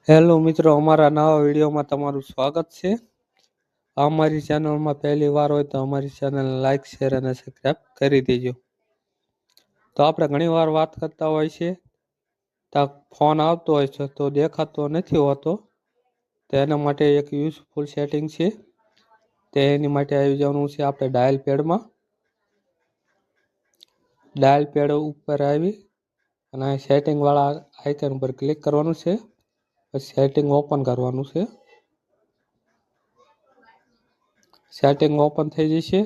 Hello મિત્રો, અમારા નવા વિડીયોમાં તમારું સ્વાગત છે. અમારી ચેનલમાં પહેલી વાર હોય તો અમારી ચેનલને લાઈક, શેર અને સબસ્ક્રાઈબ કરી દેજો. તો આપણે ઘણી વાર વાત કરતા હોય છે તો ફોન આવતો હોય છે તો દેખાતો નથી હોતો. તો એના માટે એક યુઝફુલ સેટિંગ છે. તે એની માટે આવી જવાનું છે આપણે ડાયલ પેડમાં. ડાયલ પેડ ઉપર આવી અને સેટિંગવાળા આઇકન પર ક્લિક કરવાનું છે. સેટિંગ ઓપન કરવાનું છે. સેટિંગ ઓપન થઈ જશે.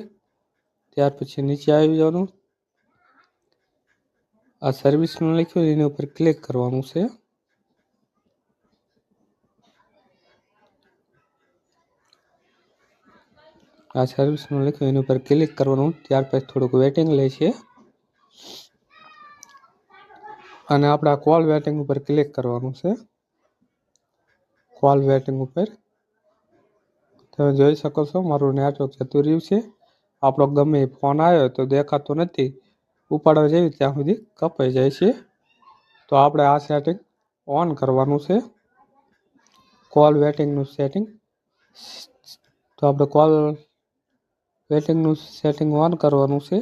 ત્યાર પછી નીચે આવી જવાનું. આ સર્વિસનું લખ્યું એની ઉપર ક્લિક કરવાનું છે. આ સર્વિસનું લખ્યું એની ઉપર ક્લિક કરવાનું. ત્યાર પછી થોડુંક વેટિંગ લે છે અને આપણે આ કોલ વેટિંગ ઉપર ક્લિક કરવાનું છે. કોલ વેટિંગ ઉપર તમે જોઈ શકો છો મારું નેટવર્ક જતું રહ્યું છે. આપણો ગમે ફોન આવ્યો તો દેખાતો નથી, ઉપાડવા જઈએ ત્યાં સુધી કપાઈ જાય છે. તો આપણે આ સેટિંગ ઓન કરવાનું છે, કોલ વેટિંગનું સેટિંગ. તો આપણે કોલ વેટિંગનું સેટિંગ ઓન કરવાનું છે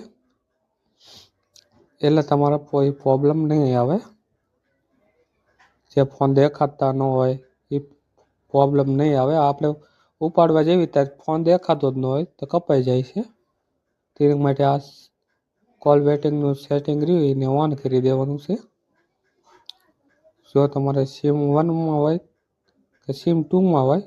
એટલે તમારે કોઈ પ્રોબ્લેમ નહીં આવે. જે ફોન દેખાતા ન હોય એ પ્રોબ્લેમ નહીં આવે. આપણે ઉપાડવા જેવી ત્યારે ફોન દેખાતો જ ન હોય તો કપાઈ જાય છે. તે માટે આ કોલ વેટિંગનું સેટિંગ રહ્યું એને ઓન કરી દેવાનું છે. જો તમારે સિમ 1માં હોય કે સિમ 2માં હોય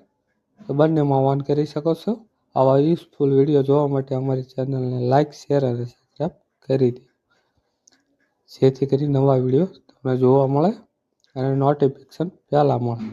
તો બંનેમાં ઓન કરી શકો છો. આવા યુઝફુલ વિડીયો જોવા માટે અમારી ચેનલને લાઈક, શેર અને સબસ્ક્રાઈબ કરી દો, જેથી કરી નવા વિડીયો તમને જોવા મળે અને નોટિફિકેશન પહેલાં મળે.